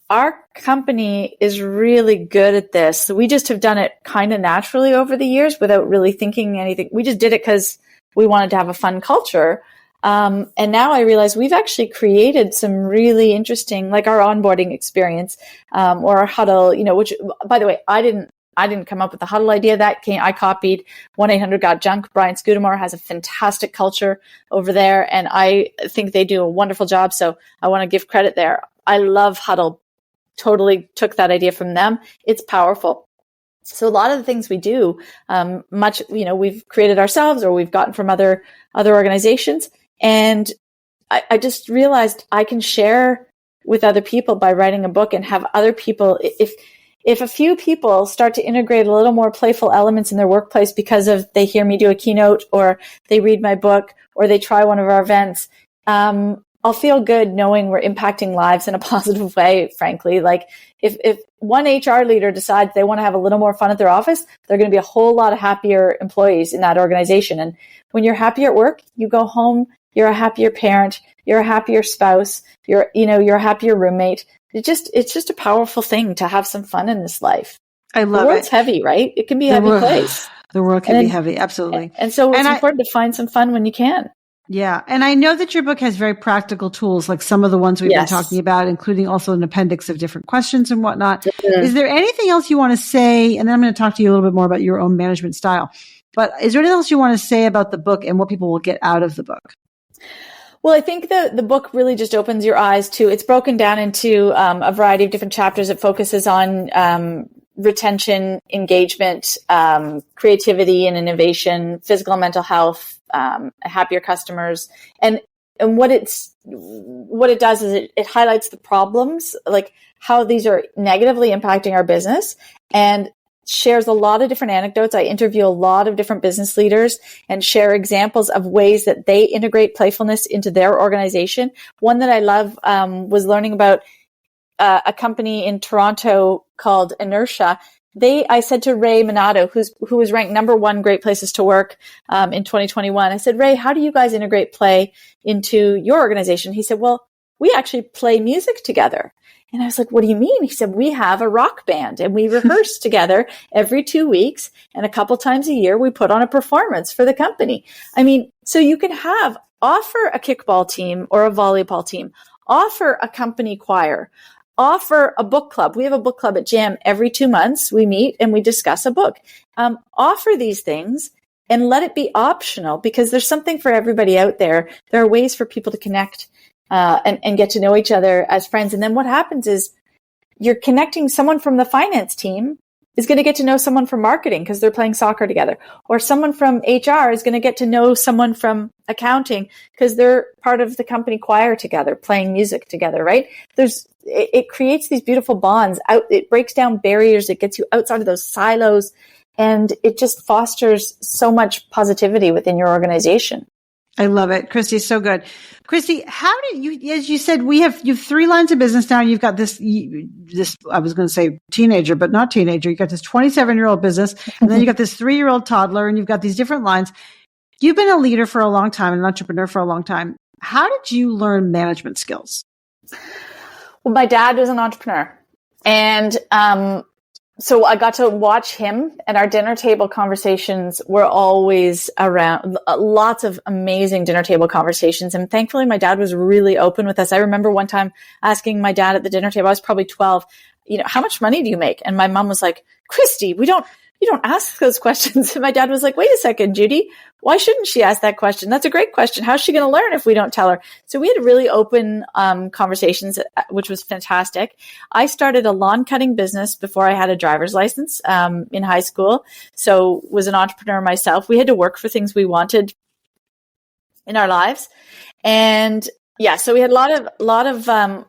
[SPEAKER 2] our company is really good at this. So we just have done it kind of naturally over the years without really thinking anything. We just did it because we wanted to have a fun culture. And now I realize we've actually created some really interesting, like our onboarding experience, or our huddle, which, by the way, I didn't come up with the huddle idea. I copied 1-800-GOT-JUNK. Brian Scudamore has a fantastic culture over there, and I think they do a wonderful job. So I want to give credit there. I love huddle. Totally took that idea from them. It's powerful. So a lot of the things we do, we've created ourselves or we've gotten from other organizations. And I just realized I can share with other people by writing a book and have other people, if a few people start to integrate a little more playful elements in their workplace because of they hear me do a keynote or they read my book or they try one of our events, I'll feel good knowing we're impacting lives in a positive way, frankly. Like if one HR leader decides they want to have a little more fun at their office, they're going to be a whole lot of happier employees in that organization. And when you're happy at work, you go home, you're a happier parent, you're a happier spouse, you're a happier roommate. It's just a powerful thing to have some fun in this life.
[SPEAKER 1] I love it.
[SPEAKER 2] The world's heavy, right? It can be a heavy place.
[SPEAKER 1] The world can be heavy, absolutely.
[SPEAKER 2] And so it's important to find some fun when you can.
[SPEAKER 1] Yeah. And I know that your book has very practical tools, like some of the ones we've been talking about, including also an appendix of different questions and whatnot. Mm-hmm. Is there anything else you want to say? And then I'm going to talk to you a little bit more about your own management style. But is there anything else you want to say about the book and what people will get out of the book?
[SPEAKER 2] Well, I think the book really just opens your eyes to, it's broken down into a variety of different chapters. It focuses on retention, engagement, creativity and innovation, physical and mental health, happier customers. And what it does is it highlights the problems, like how these are negatively impacting our business, and shares a lot of different anecdotes. I interview a lot of different business leaders and share examples of ways that they integrate playfulness into their organization. One that I love was learning about a company in Toronto called Inertia. I said to Ray Minato, who was ranked number 1 great places to work in 2021, I said, Ray, how do you guys integrate play into your organization? He said, well, we actually play music together. And I was like, what do you mean? He said, we have a rock band and we rehearse together every 2 weeks. And a couple times a year, we put on a performance for the company. I mean, so you can offer a kickball team or a volleyball team, offer a company choir, offer a book club. We have a book club at Jam every 2 months. We meet and we discuss a book. Offer these things and let it be optional, because there's something for everybody out there. There are ways for people to connect and get to know each other as friends. And then what happens is you're connecting. Someone from the finance team is going to get to know someone from marketing because they're playing soccer together, or someone from HR is going to get to know someone from accounting because they're part of the company choir together, playing music together, right? It creates these beautiful bonds. It breaks down barriers. It gets you outside of those silos, and it just fosters so much positivity within your organization.
[SPEAKER 1] I love it. Kristi, so good. Kristi, how did you, as you said, you have 3 lines of business now. You've got this, I was going to say teenager, but not teenager. You got this 27-year-old business, and then you got this 3-year-old toddler, and you've got these different lines. You've been a leader for a long time, an entrepreneur for a long time. How did you learn management skills?
[SPEAKER 2] Well, my dad was an entrepreneur, and so I got to watch him, and our dinner table conversations were always around lots of amazing dinner table conversations. And thankfully, my dad was really open with us. I remember one time asking my dad at the dinner table, I was probably 12, how much money do you make? And my mom was like, Kristi, you don't ask those questions. And my dad was like, wait a second, Judy, why shouldn't she ask that question? That's a great question. How's she going to learn if we don't tell her? So we had really open conversations, which was fantastic. I started a lawn cutting business before I had a driver's license in high school. So was an entrepreneur myself. We had to work for things we wanted in our lives. And yeah, so we had a lot of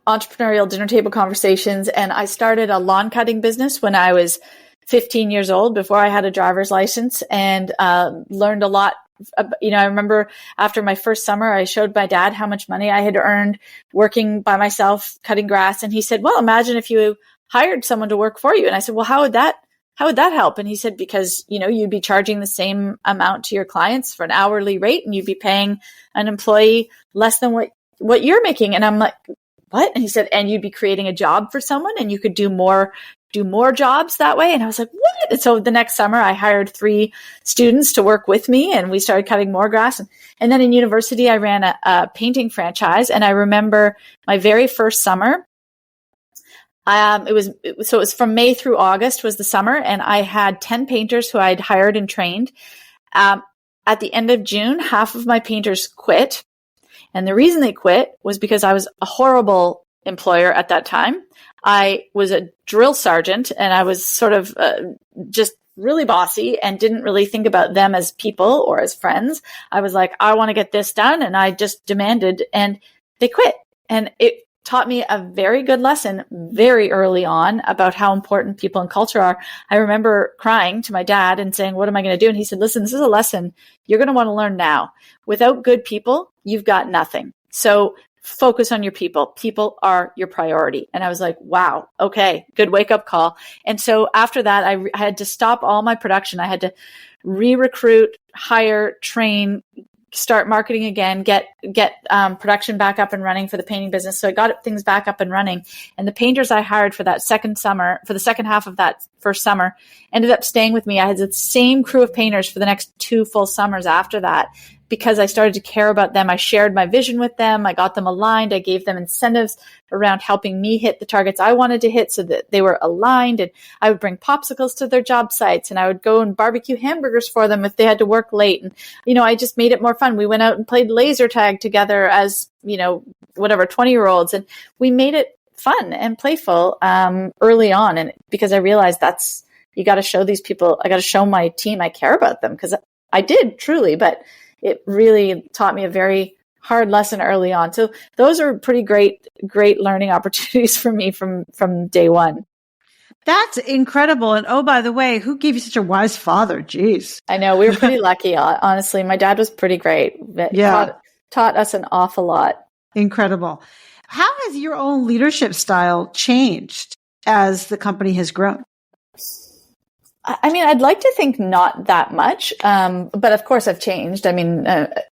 [SPEAKER 2] entrepreneurial dinner table conversations. And I started a lawn cutting business when I was 15 years old, before I had a driver's license, and learned a lot. I remember after my first summer, I showed my dad how much money I had earned working by myself, cutting grass. And he said, well, imagine if you hired someone to work for you. And I said, well, how would that help? And he said, because, you'd be charging the same amount to your clients for an hourly rate, and you'd be paying an employee less than what you're making. And I'm like, what? And he said, and you'd be creating a job for someone, and you could do more jobs that way. And I was like, what? And so the next summer I hired 3 students to work with me, and we started cutting more grass. And then in university, I ran a painting franchise. And I remember my very first summer, it was from May through August was the summer. And I had 10 painters who I'd hired and trained. At the end of June, half of my painters quit. And the reason they quit was because I was a horrible employer at that time. I was a drill sergeant, and I was sort of just really bossy and didn't really think about them as people or as friends. I was like, I want to get this done. And I just demanded, and they quit. And it taught me a very good lesson very early on about how important people and culture are. I remember crying to my dad and saying, what am I going to do? And he said, listen, this is a lesson you're going to want to learn now. Without good people, you've got nothing. So focus on your people. People are your priority. And I was like, wow, okay, good wake up call. And so after that, I had to stop all my production. I had to re-recruit, hire, train, start marketing again, get production back up and running for the painting business. So I got things back up and running. And the painters I hired for that second summer, for the second half of that first summer, ended up staying with me. I had the same crew of painters for the next 2 full summers after that, because I started to care about them. I shared my vision with them. I got them aligned. I gave them incentives around helping me hit the targets I wanted to hit so that they were aligned. And I would bring popsicles to their job sites, and I would go and barbecue hamburgers for them if they had to work late. And, I just made it more fun. We went out and played laser tag together as, 20-year-olds. And we made it fun and playful early on. And because I realized you got to show these people, I got to show my team I care about them, because I did truly, but it really taught me a very hard lesson early on. So those are pretty great learning opportunities for me from day one.
[SPEAKER 1] That's incredible. And oh, by the way, who gave you such a wise father? Jeez.
[SPEAKER 2] I know, we were pretty lucky, honestly. My dad was pretty great.
[SPEAKER 1] Yeah.
[SPEAKER 2] Taught us an awful lot.
[SPEAKER 1] Incredible. How has your own leadership style changed as the company has grown?
[SPEAKER 2] I mean, I'd like to think not that much, but of course I've changed. I mean,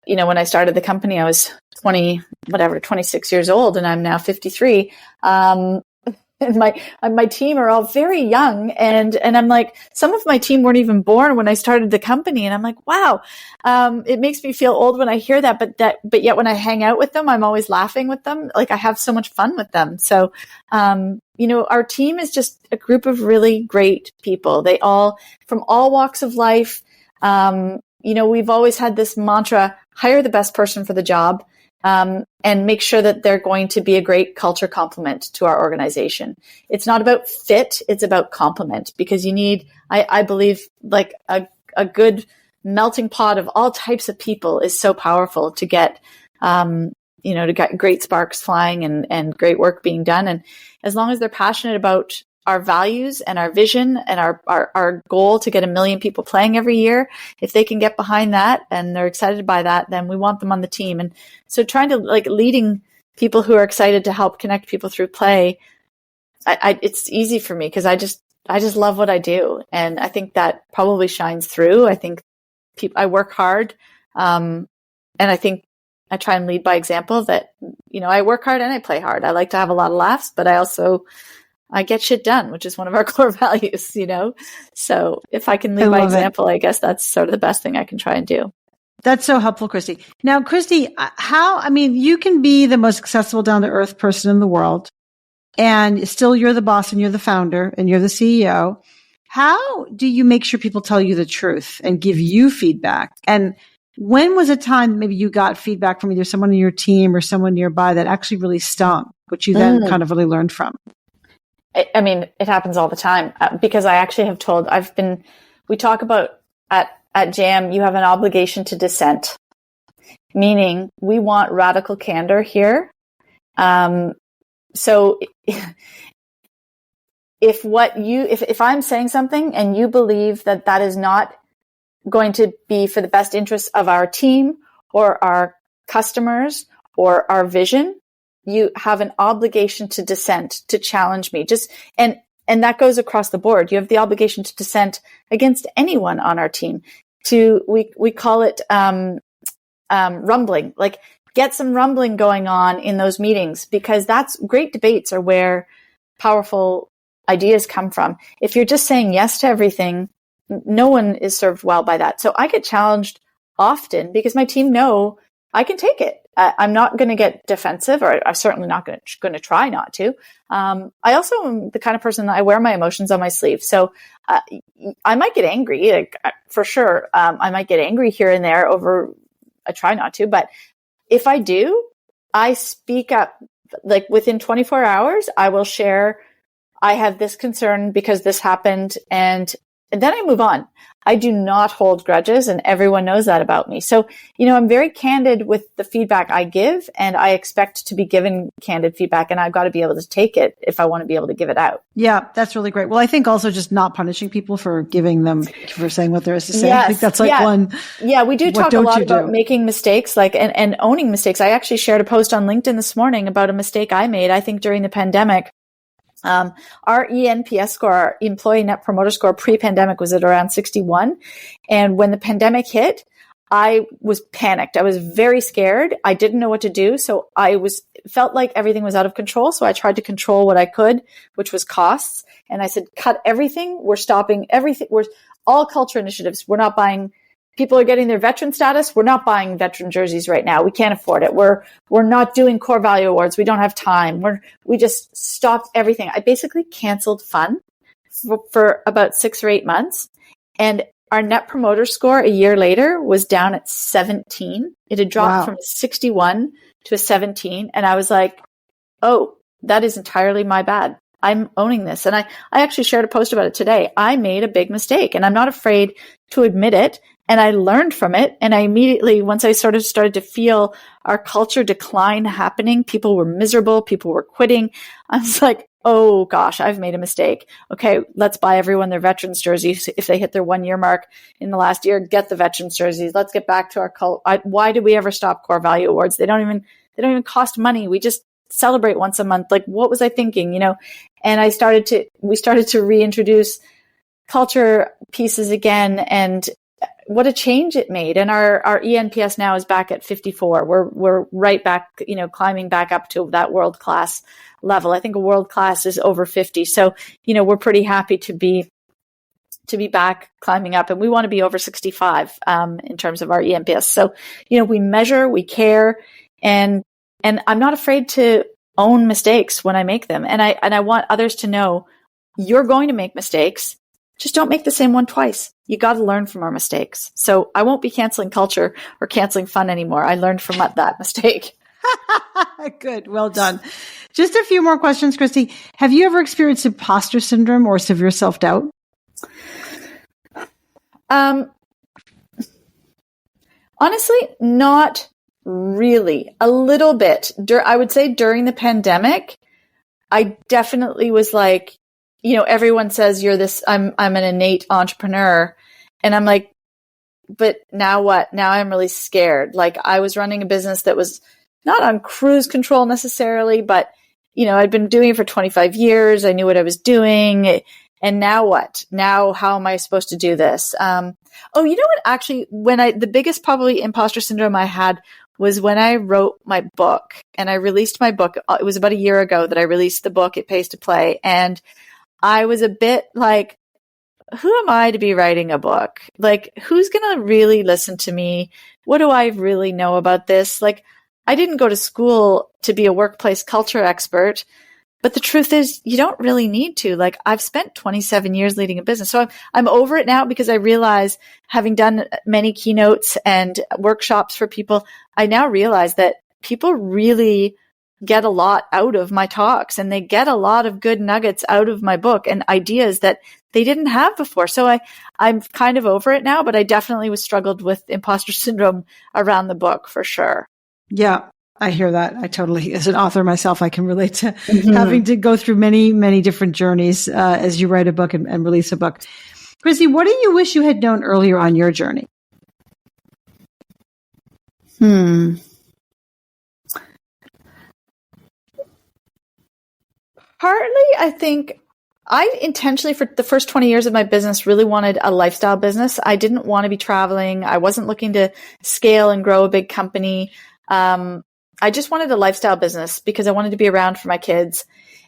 [SPEAKER 2] when I started the company, I was 26 years old, and I'm now 53. And my team are all very young, and I'm like, some of my team weren't even born when I started the company, and I'm like, wow, it makes me feel old when I hear that, but yet when I hang out with them, I'm always laughing with them. Like, I have so much fun with them. So, our team is just a group of really great people. They all, from all walks of life. We've always had this mantra: hire the best person for the job. And make sure that they're going to be a great culture complement to our organization. It's not about fit, it's about complement, because you need, I believe, like a good melting pot of all types of people is so powerful to get, to get great sparks flying and great work being done. And as long as they're passionate about our values and our vision and our goal to get 1 million people playing every year, if they can get behind that and they're excited by that, then we want them on the team. And so trying to leading people who are excited to help connect people through play, it's easy for me because I just love what I do. And I think that probably shines through. I think I work hard. And I think I try and lead by example that, I work hard and I play hard. I like to have a lot of laughs, but I get shit done, which is one of our core values, So if I can lead by example, I guess that's sort of the best thing I can try and do.
[SPEAKER 1] That's so helpful, Kristi. Now, Kristi, you can be the most accessible, down to earth person in the world, and still you're the boss and you're the founder and you're the CEO. How do you make sure people tell you the truth and give you feedback? And when was a time maybe you got feedback from either someone in your team or someone nearby that actually really stung, which you then kind of really learned from?
[SPEAKER 2] I mean, it happens all the time because I actually have told, we talk about at JAM, you have an obligation to dissent, meaning we want radical candor here. So if I'm saying something and you believe that is not going to be for the best interests of our team or our customers or our vision, you have an obligation to dissent, to challenge me. And that goes across the board. You have the obligation to dissent against anyone on our team. We call it rumbling. Like, get some rumbling going on in those meetings, because that's great. Debates are where powerful ideas come from. If you're just saying yes to everything, no one is served well by that. So I get challenged often because my team know I can take it. I'm not going to get defensive, or I'm certainly not going to try not to. I also am the kind of person that I wear my emotions on my sleeve. So I might get angry, for sure. I might get angry here and there over, I try not to, but if I do, I speak up. Like, within 24 hours, I will share, I have this concern because this happened, and then I move on. I do not hold grudges, and everyone knows that about me. So, I'm very candid with the feedback I give, and I expect to be given candid feedback, and I've got to be able to take it if I want to be able to give it out.
[SPEAKER 1] Yeah, that's really great. Well, I think also just not punishing people for saying what there is to say.
[SPEAKER 2] Yes,
[SPEAKER 1] I think that's one.
[SPEAKER 2] Yeah, we do talk a lot about making mistakes, and owning mistakes. I actually shared a post on LinkedIn this morning about a mistake I made, I think, during the pandemic. Our ENPS score, our employee net promoter score, pre-pandemic was at around 61. And when the pandemic hit, I was panicked. I was very scared. I didn't know what to do. So felt like everything was out of control. So I tried to control what I could, which was costs. And I said, cut everything. We're stopping everything. We're all culture initiatives. We're not buying. People are getting their veteran status. We're not buying veteran jerseys right now. We can't afford it. We're not doing core value awards. We don't have time. We just stopped everything. I basically canceled fun for about 6 or 8 months. And our net promoter score a year later was down at 17. It had dropped from 61 to a 17. And I was like, oh, that is entirely my bad. I'm owning this. And I actually shared a post about it today. I made a big mistake, and I'm not afraid to admit it And I learned from it. And I immediately, once I sort of started to feel our culture decline happening, people were miserable, people were quitting. I was like, oh gosh, I've made a mistake. Okay, let's buy everyone their veterans jerseys. If they hit their 1 year mark in the last year, get the veterans jerseys. Let's get back to our culture. Why did we ever stop core value awards? They don't even cost money. We just celebrate once a month. Like, what was I thinking? And we started to reintroduce culture pieces again, and what a change it made. And our ENPS now is back at 54. We're right back, climbing back up to that world-class level. I think a world-class is over 50. So, we're pretty happy to be back climbing up, and we want to be over 65 in terms of our ENPS. So, we measure, we care, and I'm not afraid to own mistakes when I make them. And I want others to know you're going to make mistakes. Just don't make the same one twice. You got to learn from our mistakes. So I won't be canceling culture or canceling fun anymore. I learned from that mistake.
[SPEAKER 1] Good. Well done. Just a few more questions, Kristi. Have you ever experienced imposter syndrome or severe self-doubt?
[SPEAKER 2] Honestly, not really. A little bit. I would say during the pandemic, I definitely was like, everyone says you're this, I'm an innate entrepreneur. And I'm like, but now what? Now I'm really scared. Like, I was running a business that was not on cruise control necessarily, but, I'd been doing it for 25 years. I knew what I was doing. And now what? Now, how am I supposed to do this? You know what? Actually, the biggest probably imposter syndrome I had was when I wrote my book and I released my book. It was about a year ago that I released the book, It Pays to Play. And I was a bit like, who am I to be writing a book? Like, who's going to really listen to me? What do I really know about this? Like, I didn't go to school to be a workplace culture expert, but the truth is you don't really need to. Like, I've spent 27 years leading a business. So I'm over it now because I realize, having done many keynotes and workshops for people, I now realize that people really get a lot out of my talks, and they get a lot of good nuggets out of my book and ideas that they didn't have before. So I'm kind of over it now, but I definitely struggled with imposter syndrome around the book for sure.
[SPEAKER 1] Yeah, I hear that. I totally, as an author myself, I can relate to having to go through many, many different journeys as you write a book and release a book. Kristi, what do you wish you had known earlier on your journey?
[SPEAKER 2] Partly, I think I intentionally, for the first 20 years of my business, really wanted a lifestyle business. I didn't want to be traveling. I wasn't looking to scale and grow a big company. I just wanted a lifestyle business because I wanted to be around for my kids.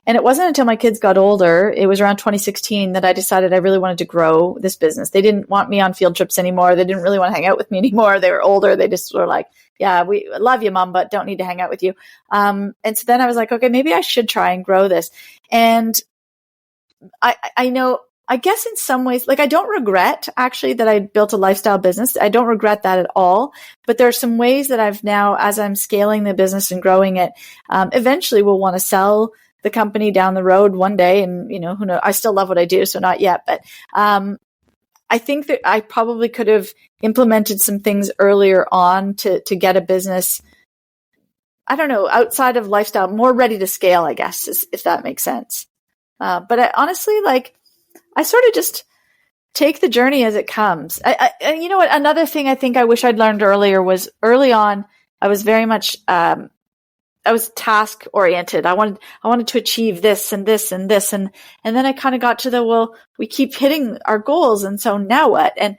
[SPEAKER 2] And it wasn't until my kids got older, it was around 2016, that I decided I really wanted to grow this business. They didn't want me on field trips anymore. They didn't really want to hang out with me anymore. They were older. They just were like, yeah, we love you, Mom, but don't need to hang out with you. And so then I was like, okay, maybe I should try and grow this. And I know, I guess in some ways, like, I don't regret actually that I built a lifestyle business. I don't regret that at all. But there are some ways that I've now, as I'm scaling the business and growing it, eventually will want to sell the company down the road one day. And, who knows, I still love what I do, so not yet. But I think that I probably could have implemented some things earlier on to get a business, I don't know, outside of lifestyle, more ready to scale, I guess, if that makes sense. But I honestly, I sort of just take the journey as it comes. You know what? Another thing I think I wish I'd learned earlier was, early on, I was very much, I was task oriented. I wanted to achieve this and this and this. And then I kind of got to well, we keep hitting our goals. And so now what? And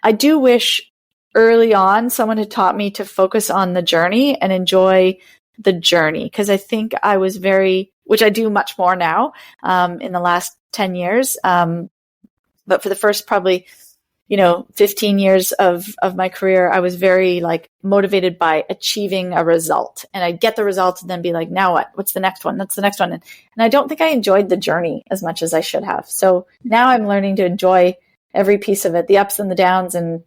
[SPEAKER 2] I do wish early on someone had taught me to focus on the journey and enjoy the journey. Cause I think I was which I do much more now, in the last 10 years. But for the first probably, 15 years of my career, I was very motivated by achieving a result, and I'd get the result and then be like, now what? What's the next one? That's the next one. And I don't think I enjoyed the journey as much as I should have. So now I'm learning to enjoy every piece of it, the ups and the downs, and,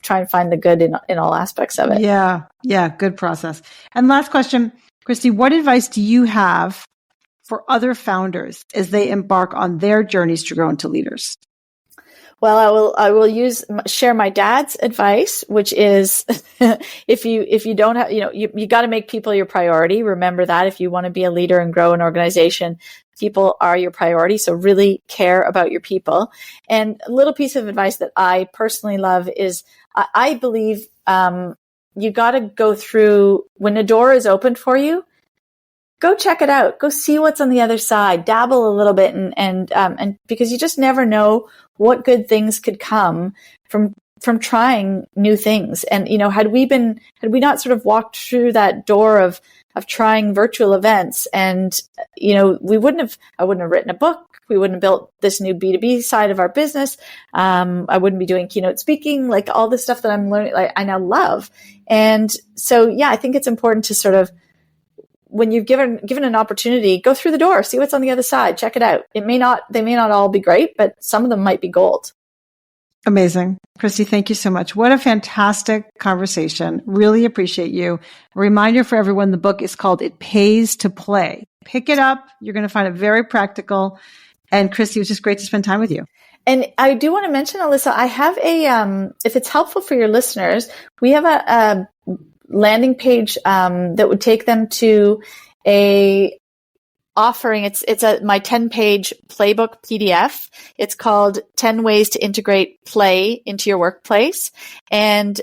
[SPEAKER 2] try and find the good in all aspects of it.
[SPEAKER 1] Yeah. Yeah. Good process. And last question, Kristi, what advice do you have for other founders as they embark on their journeys to grow into leaders?
[SPEAKER 2] Well, I will share my dad's advice, which is if you don't have, you got to make people your priority. Remember that if you want to be a leader and grow an organization, people are your priority. So really care about your people. And a little piece of advice that I personally love is I believe you got to go through when a door is opened for you. Go check it out. Go see what's on the other side. Dabble a little bit, and because you just never know what good things could come from trying new things. And had we not sort of walked through that door of trying virtual events, and I wouldn't have written a book. We wouldn't have built this new B2B side of our business. I wouldn't be doing keynote speaking, like all the stuff that I'm learning, like I now love. And so, yeah, I think it's important to sort of, when you've given an opportunity, go through the door, see what's on the other side, check it out. They may not all be great, but some of them might be gold.
[SPEAKER 1] Amazing. Kristi, thank you so much. What a fantastic conversation. Really appreciate you. A reminder for everyone, the book is called It Pays to Play. Pick it up. You're going to find it very practical. And Kristi, it was just great to spend time with you.
[SPEAKER 2] And I do want to mention, Alyssa, I have if it's helpful for your listeners, we have a landing page that would take them to a offering. It's my 10-page playbook PDF. It's called 10 Ways to Integrate Play into Your Workplace. And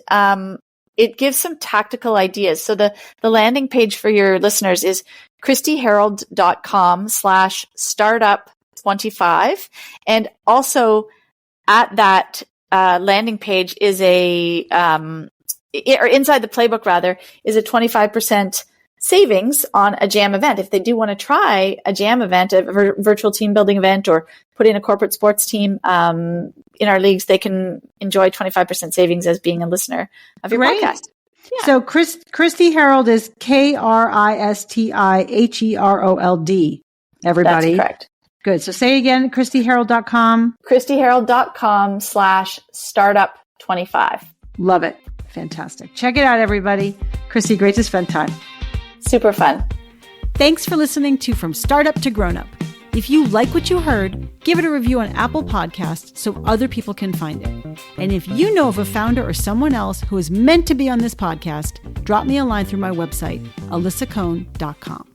[SPEAKER 2] it gives some tactical ideas. So the landing page for your listeners is kristiherold.com/startup25. And also at that landing page is or inside the playbook rather, is a 25% savings on a jam event. If they do want to try a jam event, a virtual team building event, or put in a corporate sports team in our leagues, they can enjoy 25% savings as being a listener of your podcast. Yeah.
[SPEAKER 1] So Kristi Herold is KristiHerold, everybody.
[SPEAKER 2] That's correct.
[SPEAKER 1] Good. So say again, kristiherold.com.
[SPEAKER 2] kristiherold.com/startup25.
[SPEAKER 1] Love it. Fantastic. Check it out, everybody. Kristi, great to spend time.
[SPEAKER 2] Super fun.
[SPEAKER 1] Thanks for listening to From Startup to Grown Up. If you like what you heard, give it a review on Apple Podcasts so other people can find it. And if you know of a founder or someone else who is meant to be on this podcast, drop me a line through my website, alyssacohn.com.